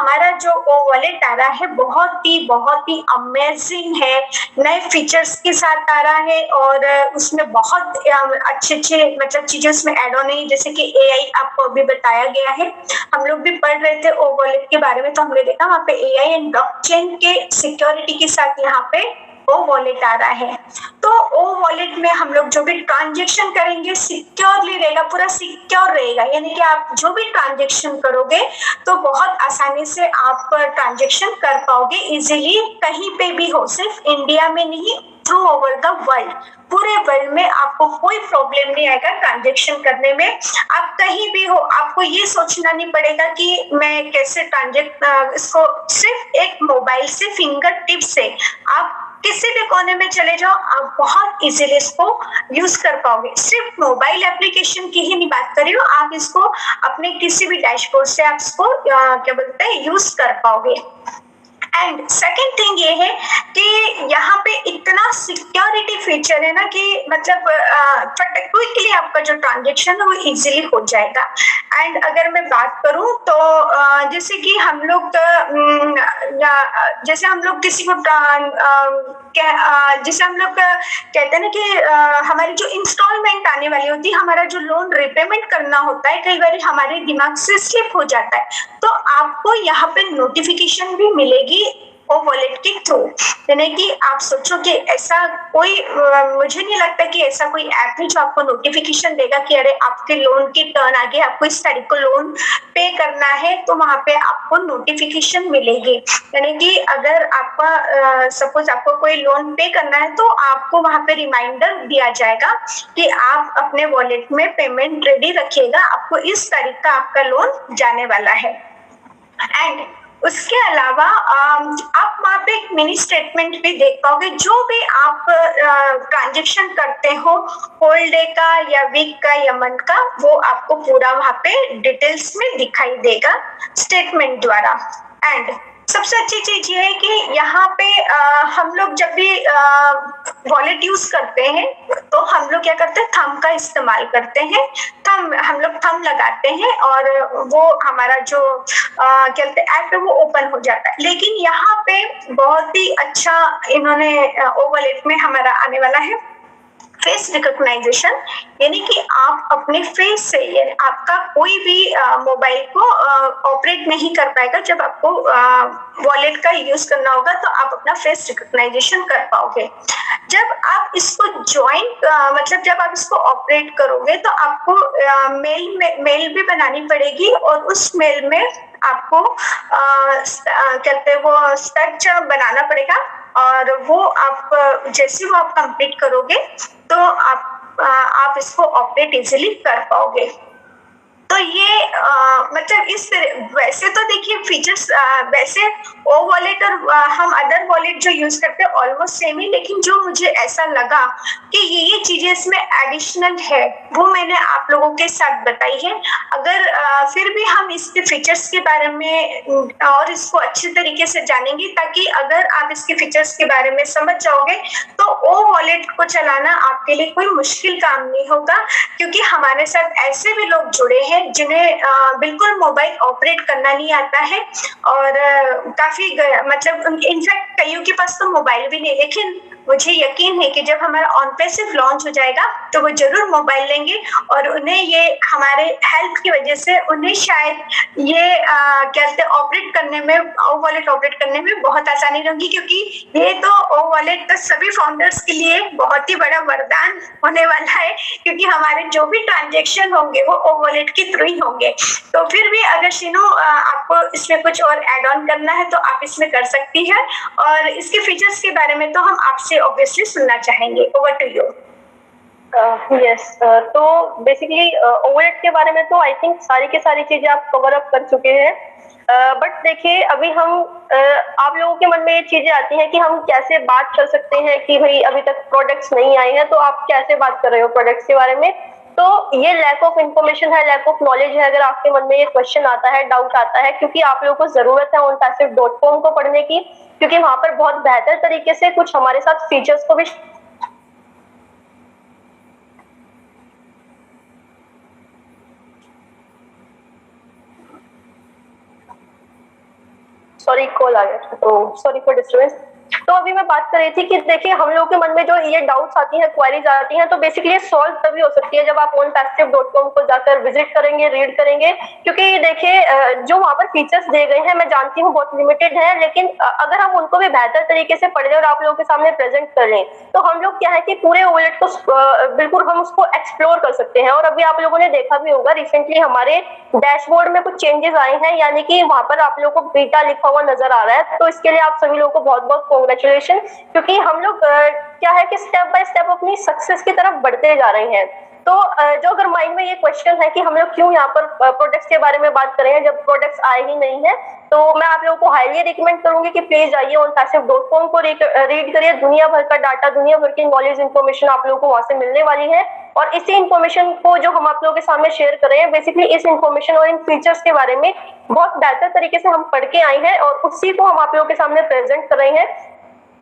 हमारा जो ओ वॉलेट आ रहा है बहुत ही अमेजिंग है, नए फीचर्स के साथ आ रहा है और उसमें बहुत अच्छे मतलब चीजें उसमें ऐड ऑन है, जैसे कि एआई आपको अभी बताया गया है। हम लोग भी पढ़ रहे थे ओ वॉलेट के बारे में, तो हमने देखा वहाँ पे एआई एंड ब्लॉकचेन के सिक्योरिटी के साथ यहाँ पे ओ वॉलेट आ रहा है। तो ओ वॉलेट में हम लोग जो भी ट्रांजेक्शन करेंगे सिक्योरली रहेगा, पूरा सिक्योर रहेगा, यानी कि आप जो भी ट्रांजेक्शन करोगे तो बहुत आसानी से आप ट्रांजेक्शन कर पाओगे इजीली, कहीं पे भी हो, सिर्फ इंडिया में नहीं, थ्रू ओवर द वर्ल्ड, पूरे वर्ल्ड में आपको कोई प्रॉब्लम नहीं आएगा ट्रांजेक्शन करने में। आप कहीं भी हो, आपको ये सोचना नहीं पड़ेगा कि मैं कैसे इसको सिर्फ एक मोबाइल से, फिंगर टिप से आप किसी भी कोने में चले जाओ, आप बहुत इजीली इसको यूज कर पाओगे। सिर्फ मोबाइल एप्लीकेशन की ही नहीं बात कर रही हूँ, आप इसको अपने किसी भी डैशबोर्ड से आप इसको क्या बोलते हैं यूज कर पाओगे। एंड सेकेंड थिंग ये है कि यहाँ पे इतना सिक्योरिटी फीचर है ना कि मतलब क्विकली आपका जो ट्रांजेक्शन है वो इजीली हो जाएगा। एंड अगर मैं बात करूँ तो जैसे कि हम लोग जैसे हम लोग किसी को जैसे हम लोग कहते हैं ना कि हमारी जो इंस्टॉलमेंट आने वाली होती है, हमारा जो लोन रिपेमेंट करना होता है, कई बार हमारे दिमाग से स्लिप हो जाता है, तो आपको यहाँ पे नोटिफिकेशन भी मिलेगी ओ वॉलेट के थ्रू। यानी कि आप सोचो कि ऐसा कोई मुझे नहीं लगता कि ऐसा कोई ऐप है जो आपको नोटिफिकेशन देगा कि अरे आपके लोन की टर्न आ गई, आपको इस तारीख को लोन पे करना है, तो वहां पे आपको नोटिफिकेशन मिलेगी। यानी कि अगर आपका सपोज आपको कोई लोन पे करना है तो आपको वहां पे रिमाइंडर दिया जाएगा कि आप अपने वॉलेट में पेमेंट रेडी रखिएगा, आपको इस तारीख का आपका लोन जाने वाला है। एंड उसके अलावा आप वहाँ पे एक मिनी स्टेटमेंट भी देख पाओगे, जो भी आप ट्रांजेक्शन करते हो, होल डे का या वीक का या मंथ का, वो आपको पूरा वहाँ पे डिटेल्स में दिखाई देगा स्टेटमेंट द्वारा। एंड सबसे अच्छी चीज ये है कि यहाँ पे हम लोग जब भी वॉलेट यूज करते हैं तो हम लोग क्या करते हैं, थंब का इस्तेमाल करते हैं, हम लोग थंब लगाते हैं और वो हमारा जो कहते हैं ऐप है वो ओपन हो जाता है। लेकिन यहाँ पे बहुत ही अच्छा इन्होंने ओ वॉलेट में हमारा आने वाला है फेस रिकॉग्नाइजेशन, यानी कि आप अपने फेस से आपका कोई भी मोबाइल को ऑपरेट नहीं कर पाएगा। जब आपको वॉलेट का यूज करना होगा तो आप अपना फेस रिकॉग्नाइजेशन कर पाओगे। जब आप इसको ज्वाइन मतलब जब आप इसको ऑपरेट करोगे तो आपको मेल भी बनानी पड़ेगी और उस मेल में आपको कहते हैं वो स्ट्रक्चर बनाना पड़ेगा और वो आप जैसे वो आप कंप्लीट करोगे तो आप इसको ऑपरेट इजीली कर पाओगे। तो ये मतलब इस तरह, वैसे तो देखिए फीचर्स वैसे ओ वॉलेट और हम अदर वॉलेट जो यूज करते हैं ऑलमोस्ट सेम ही, लेकिन जो मुझे ऐसा लगा कि ये चीजें इसमें एडिशनल है वो मैंने आप लोगों के साथ बताई है। अगर फिर भी हम इसके फीचर्स के बारे में और इसको अच्छे तरीके से जानेंगे, ताकि अगर आप इसके फीचर्स के बारे में समझ जाओगे तो ओ वॉलेट को चलाना आपके लिए कोई मुश्किल काम नहीं होगा, क्योंकि हमारे साथ ऐसे भी लोग जुड़े हैं जिन्हें बिल्कुल मोबाइल ऑपरेट करना नहीं आता है और काफी मतलब इनफैक्ट कईयों के पास तो मोबाइल भी नहीं। लेकिन मुझे यकीन है कि जब हमारा ऑन पैसिव लॉन्च हो जाएगा तो वो जरूर मोबाइल लेंगे और उन्हें ये हमारे हेल्प की वजह से उन्हें शायद ये कहते ऑपरेट करने में, ओ वॉलेट ऑपरेट करने में बहुत आसानी होगी, क्योंकि ये तो ओ वॉलेट तो सभी फाउंडर्स के लिए बहुत ही बड़ा वरदान होने वाला है, क्योंकि हमारे जो भी ट्रांजेक्शन होंगे वो ओ वॉलेट के थ्रू ही होंगे। तो फिर भी अगर शीनू आपको इसमें कुछ और ऐड ऑन करना है तो आप इसमें कर सकती है, और इसके फीचर्स के बारे में तो हम आपसे ऑब्वियसली सुनना चाहेंगे। Over to you. यस, तो बेसिकली ओवरएट के बारे में तो आई थिंक सारी की सारी चीजें आप कवर अप कर चुके हैं। बट देखिए अभी हम आप लोगों के मन में ये चीजें आती हैं कि हम कैसे बात कर सकते हैं कि भाई अभी तक प्रोडक्ट्स नहीं आए हैं, तो आप कैसे बात कर रहे हो प्रोडक्ट्स के बारे में। तो ये लैक ऑफ इन्फॉर्मेशन है, लैक ऑफ नॉलेज है। अगर आपके मन में ये क्वेश्चन आता है, डाउट आता है, क्योंकि आप लोगों को जरूरत है onpassive.com को पढ़ने की, क्योंकि वहां पर बहुत बेहतर तरीके से कुछ हमारे साथ फीचर्स को भी सॉरी कॉल आ गया, तो सॉरी फॉर डिस्टर्बेंस। तो अभी मैं बात कर रही थी कि देखिए हम लोगों के मन में जो ये डाउट्स आती हैं, क्वेरीज आती हैं, तो बेसिकली ये सॉल्व तभी हो सकती है जब आप ownpassive.com को जाकर विजिट करेंगे, रीड करेंगे, क्योंकि देखिए जो वहाँ पर फीचर्स दिए गए हैं मैं जानती हूँ बहुत लिमिटेड है, लेकिन अगर हम उनको भी बेहतर तरीके से पढ़ लें और आप लोगों के सामने प्रेजेंट कर लें तो हम लोग क्या है कि पूरे ओवरलेट को बिल्कुल हम उसको एक्सप्लोर कर सकते हैं। और अभी आप लोगों ने देखा भी होगा रिसेंटली हमारे डैशबोर्ड में कुछ चेंजेस आए हैं, यानी कि वहां पर आप लोगों को बीटा लिखा हुआ नजर आ रहा है, तो इसके लिए आप सभी लोगों को बहुत बहुत कॉन्ग्रेचुलेशन, क्योंकि हम लोग क्या है कि स्टेप बाय स्टेप अपनी सक्सेस की तरफ बढ़ते जा रहे हैं। तो जो अगर माइंड में ये क्वेश्चन है कि हम लोग क्यों यहाँ पर प्रोडक्ट्स के बारे में बात कर रहे हैं जब प्रोडक्ट्स आए ही नहीं है, तो मैं आप लोगों को हाईली रिकमेंड करूंगी कि प्लीज जाइए ownpassive.com को रीड करिए। दुनिया भर का डाटा, दुनिया भर की नॉलेज इन्फॉर्मेशन आप लोगों को वहां से मिलने वाली है, और इसी इन्फॉर्मेशन को जो हम आप लोगों के सामने शेयर कर रहे हैं, बेसिकली इस इन्फॉर्मेशन और इन फीचर्स के बारे में बहुत बेहतर तरीके से हम पढ़ के आए हैं और उसी को हम आप लोगों के सामने प्रेजेंट कर रहे हैं।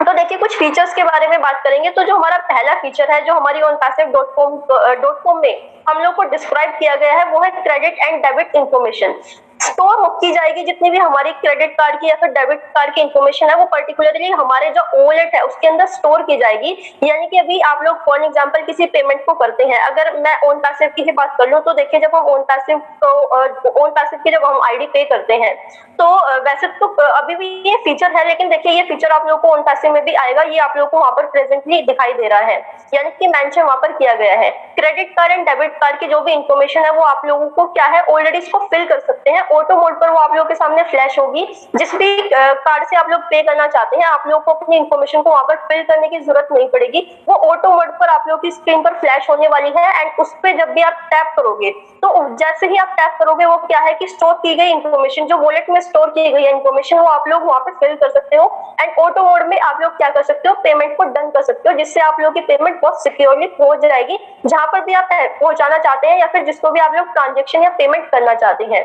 तो देखिए कुछ फीचर्स के बारे में बात करेंगे, तो जो हमारा पहला फीचर है जो हमारी ownpassive.com में हम लोग को डिस्क्राइब किया गया है वो है credit and debit information. Store की जाएगी जितनी भी हमारी क्रेडिट कार्ड की या फिर डेबिट कार्ड की इंफॉर्मेशन है, वो पर्टिकुलरली हमारे जो ओवरलेट है उसके अंदर स्टोर की जाएगी। यानी कि अभी आप लोग फॉर एग्जांपल किसी पेमेंट को करते हैं, अगर मैं ownpassive की ही बात कर लूं तो देखिए जब हम ownpassive की जब हम आईडी पे करते हैं तो वैसे तो अभी भी ये फीचर है, लेकिन देखिए ये फीचर आप लोगों को ownpassive में भी आएगा, ये आप लोगों को वहां पर प्रेजेंटली दिखाई दे रहा है, यानी कि मेंशन वहां पर किया गया है। Credit card and debit card की जो भी इंफॉर्मेशन है वो आप लोगों को क्या है ऑलरेडी इसको फिल कर सकते हैं, ऑटो मोड पर वो आप लोगों के सामने फ्लैश होगी। जिस भी कार्ड से आप लोग पे करना चाहते हैं आप लोगों को अपनी इंफॉर्मेशन को वहां पर फिल करने की जरूरत नहीं पड़ेगी, वो ऑटो मोड पर आप लोगों की स्क्रीन पर फ्लैश होने वाली है। एंड उस पर जब भी आप टैप करोगे तो जैसे ही आप टैप करोगे वो क्या है कि स्टोर की गई इंफॉर्मेशन, जो वॉलेट में स्टोर की गई इंफॉर्मेशन, वो आप लोग वहां पर फिल कर सकते हो एंड ऑटो मोड में आप लोग क्या कर सकते हो, पेमेंट को डन कर सकते हो, जिससे आप लोगों की पेमेंट बहुत सिक्योरली पहुंच जाएगी जहां पर भी आप पहुंचाना चाहते हैं या फिर जिसको भी आप लोग ट्रांजेक्शन या पेमेंट करना चाहते हैं।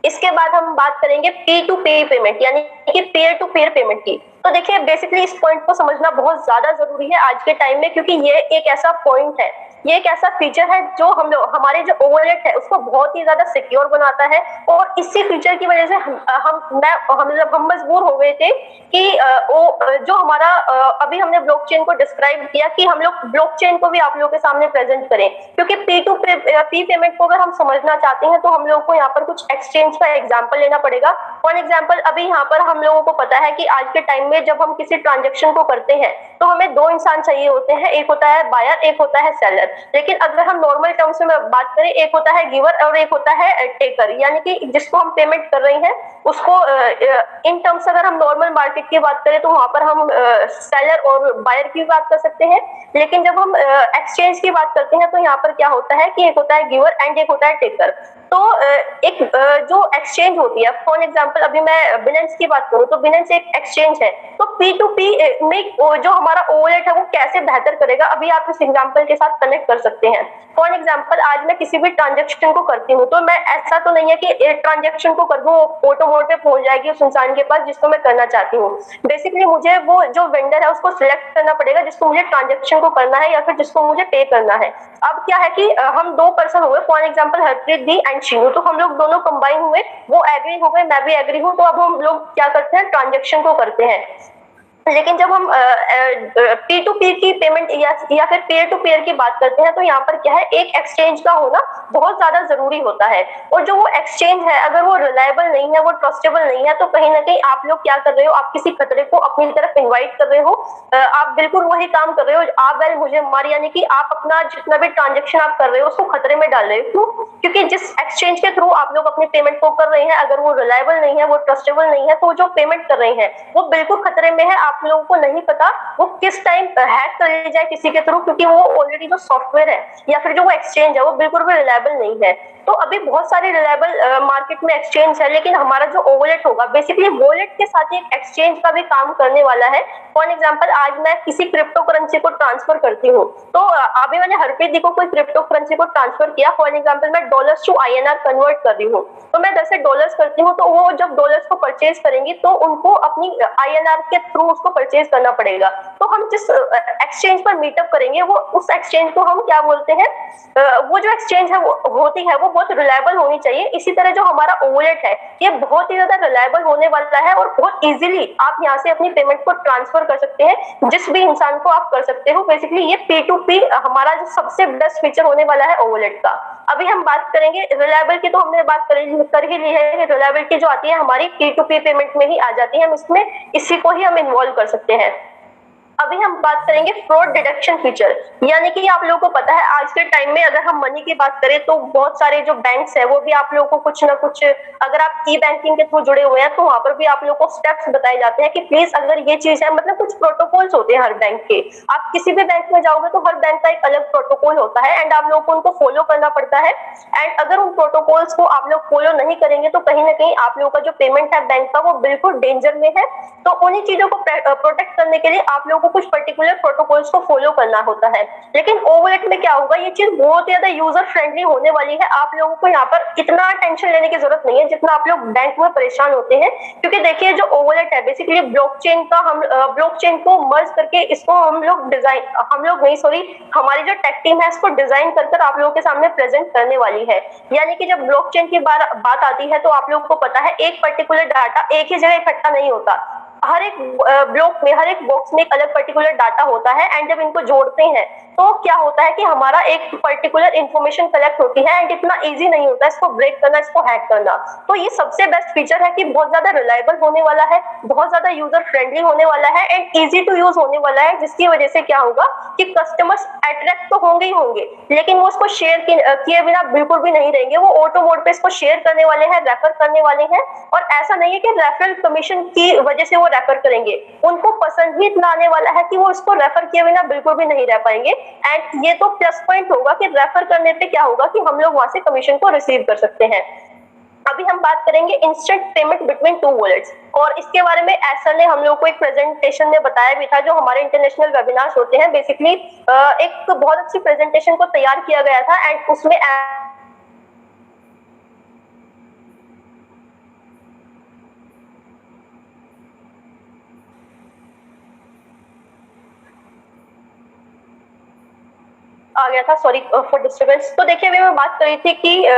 इसके बाद हम बात करेंगे पे टू पे पेमेंट, यानी कि पेयर टू पेयर पेमेंट की। तो देखिए बेसिकली इस पॉइंट को समझना बहुत ज्यादा जरूरी है आज के टाइम में, क्योंकि ये एक ऐसा पॉइंट है, ये एक ऐसा फीचर है जो हम लोग हमारे जो ओवरलेट है उसको बहुत ही ज्यादा सिक्योर बनाता है। और इसी फीचर की वजह से हम मजबूर हो गए थे कि जो हमारा अभी हमने ब्लॉकचेन को डिस्क्राइब किया कि हम लोग ब्लॉकचेन को भी आप लोगों के सामने प्रेजेंट करें, क्योंकि पी टू पी पेमेंट को अगर हम समझना चाहते हैं तो हम लोग को यहाँ पर कुछ एक्सचेंज का एग्जाम्पल लेना पड़ेगा। फॉर एग्जाम्पल अभी यहाँ पर हम लोगों को पता है कि आज के टाइम में जब हम किसी ट्रांजेक्शन को करते हैं तो हमें दो इंसान चाहिए होते हैं, एक होता है बायर, एक होता है सेलर। लेकिन अगर हम नॉर्मल टर्म्स में बात करें, एक होता है गिवर और एक होता है टेकर, यानी कि जिसको हम पेमेंट कर रहे हैं उसको इन टर्म्स अगर हम नॉर्मल मार्केट की बात करें तो वहां पर हम सेलर और बायर की बात कर सकते हैं। लेकिन जब हम एक्सचेंज की बात करते हैं तो यहाँ पर क्या होता है कि एक होता है गिवर एंड एक होता है टेकर। तो एक जो एक्सचेंज होती है, फॉर एग्जांपल अभी मैं बिनेंस की बात करूं तो बिनेंस एक एक्सचेंज है, तो पी टू पी में जो हमारा ओवरलेट है वो कैसे बेहतर करेगा, अभी आप इस एग्जांपल के साथ कनेक्ट कर सकते हैं। फॉर एग्जांपल आज मैं किसी भी ट्रांजेक्शन को करती हूँ तो मैं ऐसा तो नहीं है कि एक ट्रांजेक्शन को कर दूं ऑटो मोड पे पहुंच जाएगी उस इंसान के पास जिसको मैं करना चाहती हूँ। बेसिकली मुझे वो जो वेंडर है उसको सिलेक्ट करना पड़ेगा जिसको मुझे ट्रांजेक्शन को करना है या फिर जिसको मुझे पे करना है। अब क्या है कि हम दो पर्सन हुए, for example Harpreet the and Sheenu, तो हम लोग दोनों कंबाइन हुए, वो एग्री हो गए, मैं भी एग्री हूँ, तो अब हम लोग क्या करते हैं, ट्रांजेक्शन को करते हैं। लेकिन जब हम पी टू पी की पेमेंट या फिर पेयर टू पेयर की बात करते हैं तो यहाँ पर क्या है, एक एक्सचेंज का होना बहुत ज्यादा जरूरी होता है। और जो वो एक्सचेंज है अगर वो रिलायबल नहीं है, वो ट्रस्टेबल नहीं है, तो कहीं ना कहीं आप लोग क्या कर रहे हो, आप किसी खतरे को अपनी तरफ इन्वाइट कर रहे हो। आप बिल्कुल वही काम कर रहे हो, आप वेल मुझे मार, यानी कि आप अपना जितना भी ट्रांजेक्शन आप कर रहे हो उसको खतरे में डाल रहे हो। क्यों? क्योंकि जिस एक्सचेंज के थ्रू आप लोग अपनी पेमेंट को कर रहे हैं अगर वो रिलायबल नहीं है, वो ट्रस्टेबल नहीं है, तो जो पेमेंट कर रहे हैं वो बिल्कुल खतरे में है। आप लोगों को नहीं पता वो किस टाइम हैक कर ली जाए किसी के थ्रू, क्योंकि वो ऑलरेडी जो सॉफ्टवेयर है या फिर जो वो एक्सचेंज है वो बिल्कुल भी रिलायबल नहीं है। तो अभी बहुत सारे रिलायबल मार्केट में एक्सचेंज है, लेकिन हमारा जो ओवरलेट होगा बेसिकली वॉलेट के साथ एक एक्सचेंज का भी काम करने वाला है। फॉर एग्जांपल आज मैं किसी क्रिप्टो करेंसी को ट्रांसफर करती हूँ, तो अभी मैंने हरप्रीत दी को कोई क्रिप्टो करेंसी को ट्रांसफर किया, फॉर एग्जांपल मैं डॉलर्स टू INR कन्वर्ट कर रही हूँ, तो मैं 10 डॉलर्स करती हूँ, तो वो जब डॉलर्स को परचेज करेंगी तो उनको अपनी INR के थ्रू उसको परचेज करना पड़ेगा। तो हम जिस एक्सचेंज पर मीटअप करेंगे वो उस एक्सचेंज को हम क्या बोलते हैं, वो जो एक्सचेंज है होती है वो बहुत रिलायबल होनी चाहिए। इसी तरह जो हमारा वॉलेट है ये बहुत ही ज्यादा रिलायबल होने वाला है और बहुत इजीली आप यहाँ से अपनी पेमेंट को ट्रांसफर कर सकते हैं जिस भी इंसान को आप कर सकते हो। बेसिकली ये P2P हमारा जो सबसे बेस्ट फीचर होने वाला है वॉलेट का। अभी हम बात करेंगे रिलायबल की, तो हमने बात कर ही ली है कि रिलायबिलिटी जो आती है हमारी P2P पेमेंट में ही आ जाती है, हम इसमें इसी को ही हम इन्वॉल्व कर सकते हैं। अभी हम बात करेंगे फ्रॉड डिटेक्शन फीचर, यानी कि आप लोगों को पता है आज के टाइम में अगर हम मनी की बात करें तो बहुत सारे जो बैंक्स है वो भी आप लोगों को कुछ ना कुछ, अगर आप ई बैंकिंग के थ्रू जुड़े हुए हैं तो वहां पर भी आप लोगों को स्टेप्स बताए जाते हैं कि प्लीज अगर ये चीज है, मतलब कुछ प्रोटोकॉल्स होते हैं हर बैंक के। आप किसी भी बैंक में जाओगे तो हर बैंक का एक अलग प्रोटोकॉल होता है एंड आप लोगों को उनको फॉलो करना पड़ता है। एंड अगर उन प्रोटोकॉल्स को आप लोग फॉलो नहीं करेंगे तो कहीं ना कहीं आप लोगों का जो पेमेंट है बैंक का वो बिल्कुल डेंजर में है। तो उन्हीं चीजों को प्रोटेक्ट करने के लिए आप लोगों को कुछ पर्टिकुलर प्रोटोकॉल्स को फॉलो करना होता है। लेकिन ओवरलेट में क्या होगा, ये चीज बहुत ज्यादा यूजर फ्रेंडली होने वाली है। आप लोगों को यहाँ पर इतना टेंशन लेने की जरूरत नहीं है जितना आप लोग बैंक में परेशान होते हैं, क्योंकि देखिए जो ओवरलेट है बेसिकली ब्लॉकचेन का, हम ब्लॉकचेन को मर्ज करके इसको हमारी जो टेक टीम है इसको डिजाइन कर आप लोगों के सामने प्रेजेंट करने वाली है। यानी कि जब ब्लॉकचेन की बात आती है तो आप लोगों को पता है एक पर्टिकुलर डाटा एक ही जगह इकट्ठा नहीं होता, हर एक ब्लॉक में, हर एक बॉक्स में एक अलग पर्टिकुलर डाटा होता है एंड जब इनको जोड़ते हैं तो क्या होता है कि हमारा एक पर्टिकुलर इंफॉर्मेशन कलेक्ट होती है एंड इतना इजी नहीं होता इसको ब्रेक करना, इसको हैक करना। तो ये सबसे बेस्ट फीचर है कि बहुत ज्यादा रिलायबल होने वाला है, बहुत ज्यादा यूजर फ्रेंडली होने वाला है एंड इजी टू यूज होने वाला है, जिसकी वजह से क्या होगा कि कस्टमर्स अट्रैक्ट तो होंगे ही होंगे लेकिन वो उसको शेयर किए बिना बिल्कुल भी नहीं रहेंगे। वो ऑटो मोड पे इसको शेयर करने वाले हैं, रेफर करने वाले हैं। और ऐसा नहीं है कि रेफरल कमीशन की वजह से वो रेफर करेंगे, उनको पसंद ही इतना आने वाला है कि वो इसको रेफर किए बिना बिल्कुल भी नहीं रह पाएंगे। एंड ये तो प्लस पॉइंट होगा कि रेफर करने पे क्या होगा कि हम लोग वहां से कमीशन को रिसीव कर सकते हैं। अभी हम बात करेंगे instant payment between two wallets, और इसके बारे में एसर ने हम लोग को एक प्रेजेंटेशन में बताया भी था जो हमारे इंटरनेशनल वेबिनार्स होते हैं। बेसिकली एक बहुत अच्छी प्रेजेंटेशन को तैयार किया गया था एंड उसमें आ गया था, सॉरी फॉर डिस्टर्बेंस। तो देखिए अभी मैं बात कर रही थी कि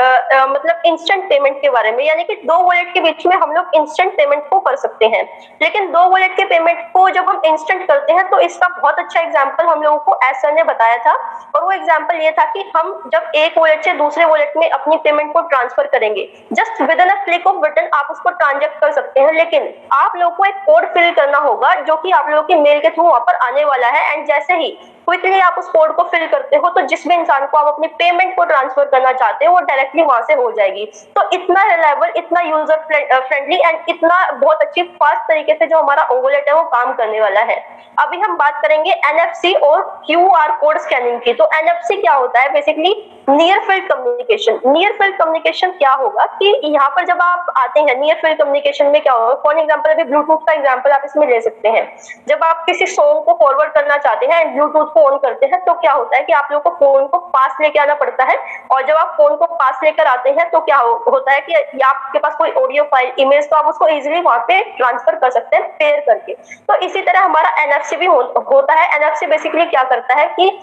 मतलब इंस्टेंट पेमेंट के बारे में, यानी कि दो वॉलेट के बीच में हम लोग इंस्टेंट पेमेंट को कर सकते हैं। लेकिन दो वॉलेट के पेमेंट को जब हम इंस्टेंट करते हैं तो इसका बहुत अच्छा एग्जांपल हम लोगों को एसर ने बताया था, और वो एग्जांपल ये था कि हम जब एक वॉलेट से दूसरे वॉलेट में अपनी पेमेंट को ट्रांसफर करेंगे, just with in a click off button आप उसको ट्रांजैक्ट कर सकते हैं। लेकिन आप लोगों को एक कोड फिल करना होगा जो कि आप लोगों की मेल के थ्रू वहां पर आने वाला है एंड जैसे ही क्विकली आप उस कोड को फिल करते हो तो जिस भी इंसान को आप अपनी पेमेंट को ट्रांसफर करना चाहते हो वो डायरेक्टली वहां से हो जाएगी। तो इतना रिलायबल, इतना यूजर फ्रेंडली एंड इतना बहुत अच्छी फास्ट तरीके से जो हमारा वॉलेट है वो काम करने वाला है। अभी हम बात करेंगे एनएफसी और क्यूआर कोड स्कैनिंग की। तो एनएफसी क्या होता है, basically near field communication. Near field communication क्या होगा कि यहाँ पर जब आप आते हैं नियर फील्ड कम्युनिकेशन में क्या होगा, फॉर एग्जांपल अभी ब्लूटूथ का एग्जांपल आप इसमें ले सकते हैं। जब आप किसी सॉन्ग को फॉरवर्ड करना चाहते हैं एंड ब्लूटूथ को ऑन करते हैं तो क्या होता है कि आप लोगों को फोन को पास लेके आना पड़ता है, और जब आप फोन को पास लेकर आते हैं तो क्या होता है कि आपके पास कोई ऑडियो फाइल, इमेज, तो आप उसको इजीली वहां पे ट्रांसफर कर सकते हैं पेयर करके। तो इसी तरह हमारा एनएफसी भी होता है। एनएफसी बेसिकली क्या करता है कि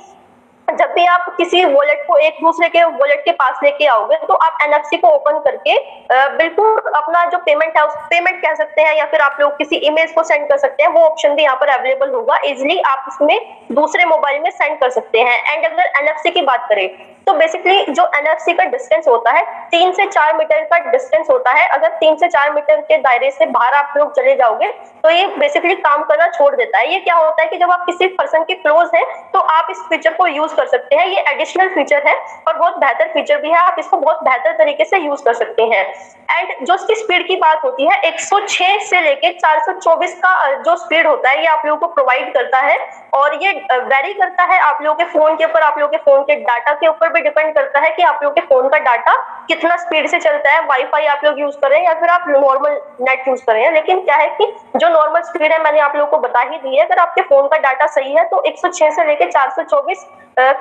जब भी आप किसी वॉलेट को एक दूसरे के वॉलेट के पास लेके आओगे तो आप एनएफसी को ओपन करके बिल्कुल अपना जो पेमेंट है उस पेमेंट कह सकते हैं या फिर आप लोग किसी इमेज को सेंड कर सकते हैं, वो ऑप्शन भी यहाँ पर अवेलेबल होगा। इजिली आप उसमें दूसरे मोबाइल में सेंड कर सकते हैं। एंड अगर एनएफसी की बात करें तो बेसिकली जो एनएफसी का डिस्टेंस होता है 3 से 4 मीटर का डिस्टेंस होता है। अगर 3 से 4 मीटर के दायरे से बाहर आप लोग चले जाओगे तो ये बेसिकली काम करना छोड़ देता है। ये क्या होता है कि जब आप किसी पर्सन के क्लोज हैं तो आप इस फीचर को यूज कर सकते हैं। ये एडिशनल फीचर है और बहुत बेहतर फीचर भी है, आप इसको बहुत बेहतर तरीके से यूज कर सकते हैं। एंड जो इसकी स्पीड की बात होती है 106 से लेके 424 का जो स्पीड होता है ये आप लोगों को प्रोवाइड करता है, और ये वेरी करता है आप लोगों के फोन के ऊपर, आप लोगों के फोन के डाटा के ऊपर भी डिपेंड करता है कि आप लोगों के फोन का डाटा कितना स्पीड से चलता है। वाईफाई आप लोग यूज कर रहे हैं या फिर आप नॉर्मल नेट यूज कर रहे हैं। लेकिन क्या है कि जो नॉर्मल स्पीड है मैंने आप लोगों को बता ही दी है। अगर आपके फोन का डाटा सही है तो 106 से लेके 424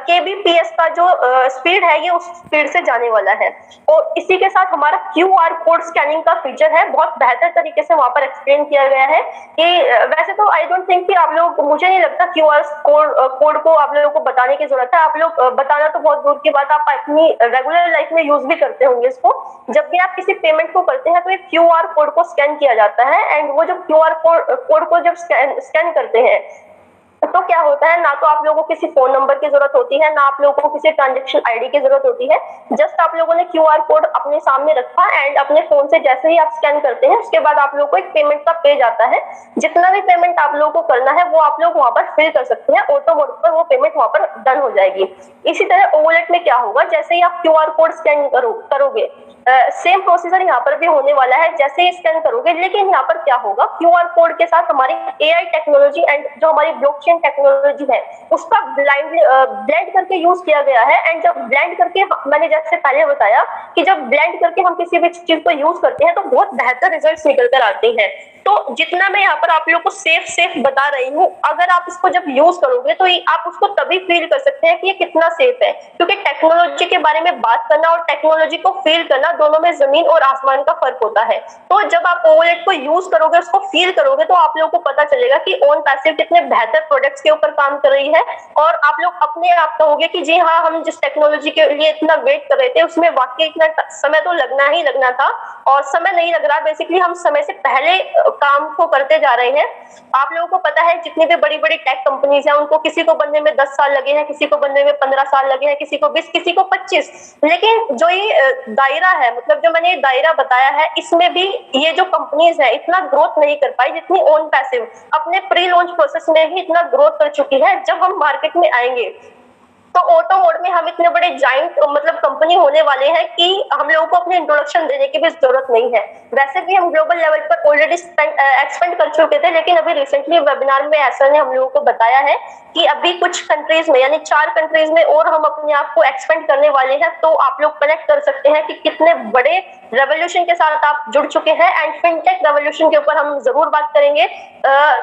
kbps का जो स्पीड है ये उस स्पीड से जाने वाला है। और इसी के साथ हमारा QR कोड स्कैनिंग का फीचर है, बहुत बेहतर तरीके से वहां पर एक्सप्लेन किया गया है कि वैसे तो आई डोंट थिंक कि आप लोग, मुझे नहीं लगता QR कोड को आप लोगों को बताने की जरूरत है। आप लोग बताना तो बहुत दूर की बात, आप अपनी रेगुलर लाइफ में यूज भी करते होंगे इसको। जब भी आप किसी पेमेंट को करते हैं तो एक QR कोड को स्कैन किया जाता है, एंड वो जब QR कोड को जब स्कैन करते हैं तो क्या होता है, ना तो आप लोगों को किसी फोन नंबर की जरूरत होती है, ना आप लोगों को किसी ट्रांजैक्शन आईडी की जरूरत होती है। जस्ट आप लोगों ने QR कोड अपने सामने रखा एंड अपने फोन से जैसे ही आप स्कैन करते हैं उसके बाद आप लोगों को एक पेमेंट का पेज आता है। जितना भी पेमेंट आप लोगों को करना है वो आप लोग वहां पर फिल कर सकते हैं, ऑटो मोड पर वो पेमेंट वहां पर डन हो जाएगी। इसी तरह ओवरलेट में क्या होगा, जैसे ही आप QR कोड स्कैन करोगे, सेम प्रोसीजर यहाँ पर भी होने वाला है, जैसे ही स्कैन करोगे। लेकिन यहाँ पर क्या होगा, QR कोड के साथ हमारी AI टेक्नोलॉजी एंड जो हमारी ब्लॉकचेन टेक्नोलॉजी है उसका ब्लेंड करके यूज किया गया है। एंड जब ब्लेंड करके, मैंने जैसे पहले बताया कि जब ब्लेंड करके हम किसी भी चीज को यूज करते हैं तो बहुत बेहतर रिजल्ट्स निकल कर आते हैं। तो जितना मैं यहाँ पर आप लोगों को सेफ बता रही हूँ, अगर आप इसको जब यूज करोगे तो आप उसको तभी फील कर सकते हैं कि ये कितना सेफ है, क्योंकि टेक्नोलॉजी के बारे में बात करना और टेक्नोलॉजी को फील करना दोनों में जमीन और आसमान का फर्क होता है। तो जब आप ओवरलेट को यूज करोगे, उसको फील करोगे, तो आप लोगों को पता चलेगा कि ओन पैसिव कितने बेहतर प्रोडक्ट्स के ऊपर काम कर रही है। और आप लोग अपने आप कहोगे कि जी हाँ, हम जिस टेक्नोलॉजी के लिए इतना वेट कर रहे थे उसमें वाकई इतना समय तो लगना ही लगना था, और समय नहीं लग रहा, बेसिकली हम समय से पहले काम को करते जा रहे हैं। आप लोगों को पता है जितनी भी बड़ी बड़ी टेक कंपनीज हैं उनको किसी को बनने में 10 साल लगे हैं, किसी को बनने में 15 साल लगे हैं, किसी को 20, किसी को 25। लेकिन जो ये दायरा है, मतलब जो मैंने दायरा बताया है, इसमें भी ये जो कंपनीज है इतना ग्रोथ नहीं कर पाई जितनी ओन पैसिव अपने प्री लॉन्च प्रोसेस में ही इतना ग्रोथ कर चुकी है। जब हम मार्केट में आएंगे तो ऑटो मोड में हम इतने बड़े जाइंट मतलब कंपनी होने वाले हैं कि हम लोगों को अपने इंट्रोडक्शन देने की भी जरूरत नहीं है। वैसे भी हम ग्लोबल लेवल पर ऑलरेडी एक्सपेंड कर चुके थे, लेकिन अभी रिसेंटली वेबिनार में ऐसा ने हम लोगों को बताया है कि अभी कुछ कंट्रीज में, यानी 4 कंट्रीज में और हम अपने आप को एक्सपेंड करने वाले हैं। तो आप लोग कनेक्ट कर सकते हैं कि कितने बड़े रेवोल्यूशन के साथ आप जुड़ चुके हैं। एंड फिनटेक रेवोल्यूशन के ऊपर हम जरूर बात करेंगे।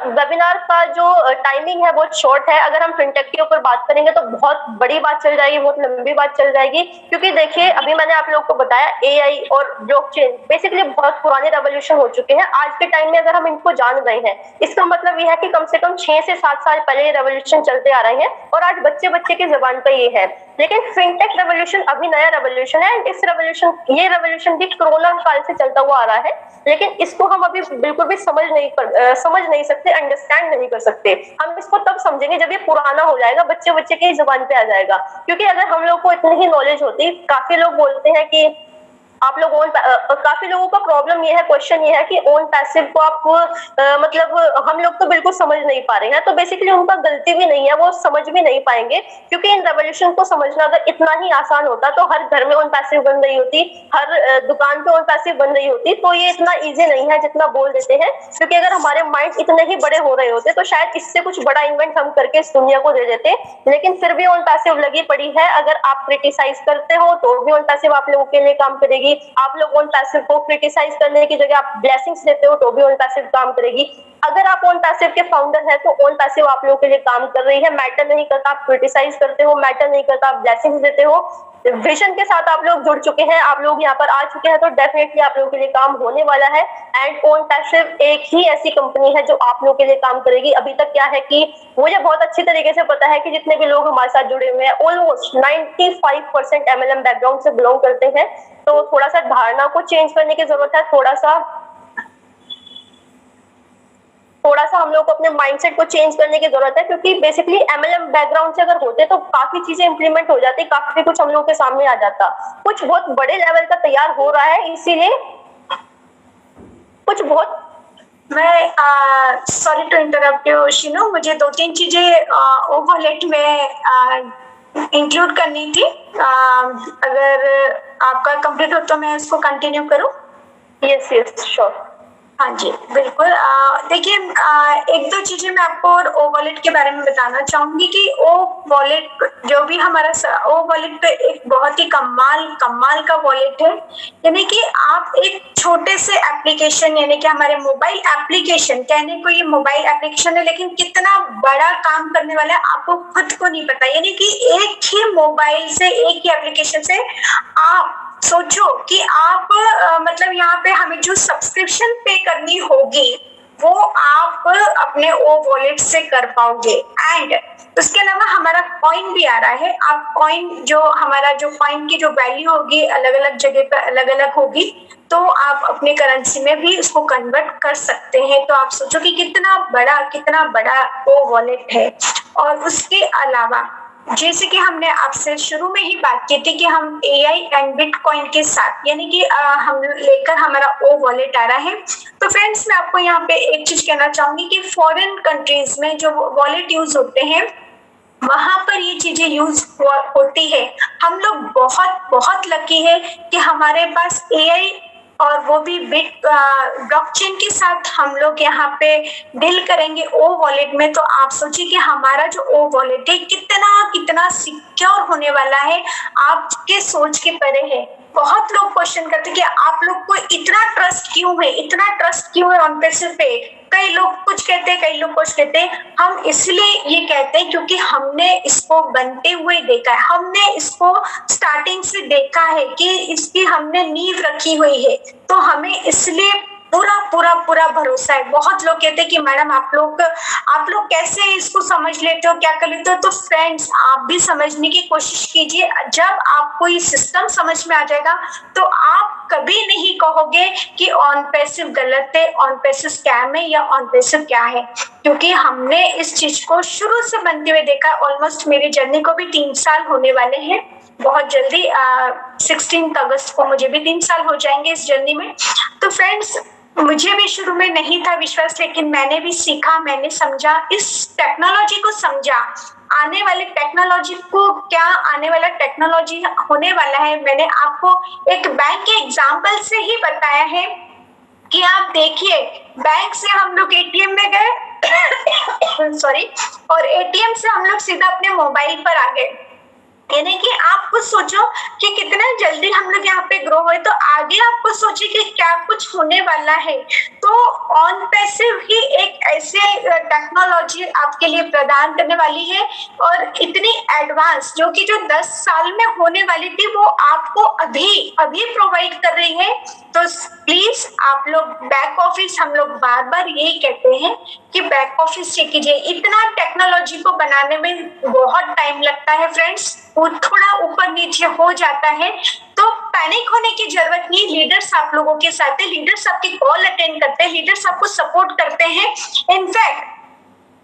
वेबिनार का जो टाइमिंग है बहुत शॉर्ट है, अगर हम फिनटेक के ऊपर बात करेंगे तो बहुत बड़ी बात चल जाएगी, बहुत लंबी बात चल जाएगी। क्योंकि देखिए, अभी मैंने आप लोगों को बताया AI और ब्लॉकचेन बेसिकली बहुत पुराने रेवोल्यूशन हो चुके हैं। आज के टाइम में अगर हम इनको जान रहे हैं, इसका मतलब ये है कि कम से कम 6 से 7 साल पहले ये रेवोल्यूशन चलते आ रहे हैं और आज बच्चे बच्चे की जुबान पे ये है। लेकिन फिनटेक रेवोल्यूशन अभी नया रेवोल्यूशन है। इस ये रेवोल्यूशन भी कोरोना काल से चलता हुआ आ रहा है, लेकिन इसको हम अभी बिल्कुल भी समझ नहीं सकते, अंडरस्टैंड नहीं कर सकते। हम इसको तब समझेंगे जब ये पुराना हो जाएगा, बच्चे बच्चे की जुबान पे आ जाएगा। क्योंकि अगर हम लोग को इतनी ही नॉलेज होती, काफी लोग बोलते हैं कि आप लोग काफी लोगों का प्रॉब्लम ये है, क्वेश्चन ये है कि ओन पैसिव को आप मतलब हम लोग तो बिल्कुल समझ नहीं पा रहे हैं। तो बेसिकली उनका गलती भी नहीं है, वो समझ भी नहीं पाएंगे। क्योंकि इन रेवोल्यूशन को समझना अगर इतना ही आसान होता तो हर घर में ओन पैसिव बन रही होती, हर दुकान पे ओन पैसिव बन रही होती। तो ये इतना ईजी नहीं है जितना बोल देते हैं। क्योंकि अगर हमारे माइंड इतने ही बड़े हो रहे होते तो शायद इससे कुछ बड़ा इन्वेंट हम करके इस दुनिया को दे देते। लेकिन फिर भी ओन पैसिव लगी पड़ी है। अगर आप क्रिटिसाइज करते हो तो भी ओन पैसिव आप लोगों के लिए काम करेगी। आप लोग ओन पैसिव को क्रिटिसाइज करने की जगह आप ब्लेसिंग्स देते हो तो भी ओन पैसिव काम करेगी। अगर आप ओन पैसिव के फाउंडर हैं तो ओन पैसिव आप लोगों के लिए काम कर रही है। मैटर नहीं करता आप क्रिटिसाइज करते हो, मैटर नहीं करता आप ब्लेसिंग्स देते हो। विजन के साथ आप लोग जुड़ चुके हैं, आप लोग यहाँ पर आ चुके हैं, तो डेफिनेटली आप लोगों के लिए काम होने वाला है। एंड ओन पैसिव एक ही ऐसी कंपनी है जो आप लोगों के लिए काम करेगी। अभी तक क्या है कि मुझे बहुत अच्छी तरीके से पता है कि जितने भी लोग हमारे साथ जुड़े हुए हैं ऑलमोस्ट 95% MLM बैकग्राउंड से बिलोंग करते हैं। तो थोड़ा सा धारणा को चेंज करने की जरूरत है, थोड़ा सा हम लोग को अपने माइंडसेट को चेंज करने की जरूरत है। क्योंकि बेसिकली MLM बैकग्राउंड से अगर होते तो काफी चीजें इंप्लीमेंट हो जाती, काफी कुछ हम लोगों के सामने आ जाता। कुछ बहुत बड़े लेवल का तैयार हो रहा है, इसीलिए कुछ बहुत मैं sorry to interrupt you Sheenu, मुझे 2-3 चीजें ओवरलेट में इंक्लूड करनी थी। अगर आपका कंप्लीट हो तो मैं इसको कंटिन्यू करूं? Yes sure. हाँ जी, बिल्कुल। देखिए, 1-2 चीज़ें मैं आपको और ओ वॉलेट के बारे में बताना चाहूँगी कि ओ वॉलेट जो भी हमारा ओ वॉलेट एक बहुत ही कमाल कमाल का वॉलेट है। यानी कि आप एक छोटे से एप्लीकेशन, यानी कि हमारे मोबाइल एप्लीकेशन, कहने को ये मोबाइल एप्लीकेशन है लेकिन कितना बड़ा काम करने वाला है आपको खुद को नहीं पता। यानी कि एक ही मोबाइल से, एक ही एप्लीकेशन से आप सोचो कि आप मतलब यहाँ पे हमें जो सब्सक्रिप्शन पे करनी होगी वो आप अपने ओ वॉलेट से कर पाओगे। एंड उसके अलावा हमारा कॉइन भी आ रहा है। आप कॉइन जो हमारा जो कॉइन की जो वैल्यू होगी अलग अलग जगह पर अलग अलग होगी, तो आप अपने करेंसी में भी उसको कन्वर्ट कर सकते हैं। तो आप सोचो कि कितना बड़ा वो वॉलेट है। और उसके अलावा जैसे कि हमने आपसे शुरू में ही बात की थी कि हम एआई एंड बिटकॉइन के साथ, यानी कि हम लेकर हमारा ओ वॉलेट आ रहा है। तो फ्रेंड्स, मैं आपको यहाँ पे एक चीज कहना चाहूंगी कि फॉरेन कंट्रीज में जो वॉलेट यूज होते हैं वहां पर ये चीजें यूज होती है। हम लोग बहुत बहुत लकी है कि हमारे पास एआई और वो भी बिट ब्लॉकचेन के साथ हम लोग यहाँ पे डील करेंगे ओ वॉलेट में। तो आप सोचिए कि हमारा जो ओ वॉलेट है कितना कितना सिक्योर होने वाला है, आपके सोच के परे है। बहुत लोग क्वेश्चन करते हैं कि आप लोग को इतना ट्रस्ट क्यों है, इतना ट्रस्ट क्यों है ऑन पैसे पे। कई लोग कुछ कहते हैं, कई लोग कुछ कहते हैं। हम इसलिए ये कहते हैं क्योंकि हमने इसको बनते हुए देखा है, हमने इसको स्टार्टिंग से देखा है कि इसकी हमने नींव रखी हुई है। तो हमें इसलिए पूरा पूरा पूरा भरोसा है। बहुत लोग कहते हैं कि मैडम आप लोग कैसे इसको समझ लेते हो, क्या कर लेते हो। तो फ्रेंड्स, आप भी समझने की कोशिश कीजिए। जब आपको ये सिस्टम समझ में आ जाएगा तो आप कभी नहीं कहोगे कि ऑन पैसिव गलत है, ऑन पैसिव स्कैम है या ऑन पैसिव क्या है। क्योंकि हमने इस चीज को शुरू से बनते हुए देखा। ऑलमोस्ट मेरी जर्नी को भी 3 साल होने वाले हैं बहुत जल्दी। 16 अगस्त को मुझे भी 3 साल हो जाएंगे इस जर्नी में। तो फ्रेंड्स, मुझे भी शुरू में नहीं था विश्वास, लेकिन मैंने भी सीखा, मैंने समझा, इस टेक्नोलॉजी को समझा, आने वाले टेक्नोलॉजी को, क्या आने वाला टेक्नोलॉजी होने वाला है। मैंने आपको एक बैंक के एग्जाम्पल से ही बताया है कि आप देखिए, बैंक से हम लोग एटीएम में गए सॉरी, और एटीएम से हम लोग सीधा अपने मोबाइल पर आ गए। यानी कि आप कुछ सोचो कि कितना जल्दी हम लोग यहाँ पे ग्रो हुए। तो आगे आपको सोचिए कि क्या कुछ होने वाला है। तो ऑन पैसिव ही एक ऐसे टेक्नोलॉजी आपके लिए प्रदान करने वाली है, और इतनी एडवांस जो कि जो 10 साल में होने वाली थी वो आपको अभी अभी प्रोवाइड कर रही है। तो प्लीज आप लोग बैक ऑफिस, हम लोग बार बार यही कहते हैं कि बैक ऑफिस चेक कीजिए। इतना टेक्नोलॉजी को बनाने में बहुत टाइम लगता है फ्रेंड्स, थोड़ा ऊपर नीचे हो जाता है। तो पैनिक होने की जरूरत नहीं। लीडर्स आप लोगों के साथ है, लीडर्स आपकी कॉल अटेंड करते हैं, लीडर्स आपको सपोर्ट करते हैं। इनफैक्ट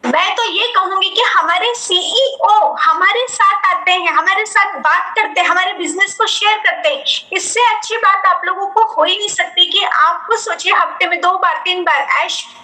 मैं तो ये कहूंगी कि हमारे सीईओ हमारे साथ आते हैं, हमारे साथ बात करते हैं, हमारे बिजनेस को शेयर करते हैं। इससे अच्छी बात आप लोगों को हो ही नहीं सकती कि आपको सोचिए हफ्ते में 2 बार 3 बार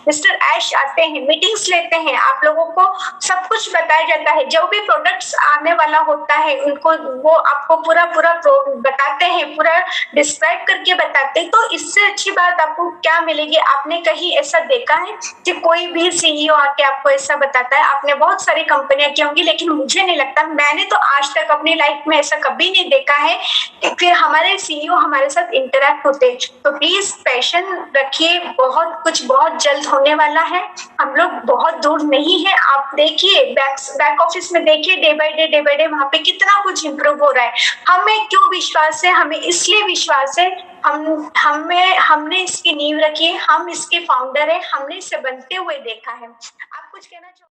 मिस्टर ऐश आते हैं, मीटिंग्स लेते हैं, आप लोगों को सब कुछ बताया जाता है। जो भी प्रोडक्ट्स आने वाला होता है उनको वो आपको पूरा पूरा बताते हैं, पूरा डिस्क्राइब करके बताते हैं। तो इससे अच्छी बात आपको क्या मिलेगी। आपने कहीं ऐसा देखा है कि कोई भी सीईओ आके आपको ऐसा बताता है? आपने बहुत सारी कंपनियां की होंगी, लेकिन मुझे नहीं लगता, मैंने तो आज तक अपनी लाइफ में ऐसा कभी नहीं देखा है कि फिर हमारे सीईओ हमारे साथ इंटरेक्ट होते। तो प्लीज पैशन रखिए, बहुत कुछ बहुत जल्द होने वाला है। हम लोग बहुत दूर नहीं है। आप देखिए बैक ऑफिस में देखिए, डे बाय डे वहां पे कितना कुछ इंप्रूव हो रहा है। हमें क्यों विश्वास है? हमें इसलिए विश्वास है, हमने इसकी नींव रखी है, हम इसके फाउंडर है, हमने इसे बनते हुए देखा है। आप कुछ कहना चाहो?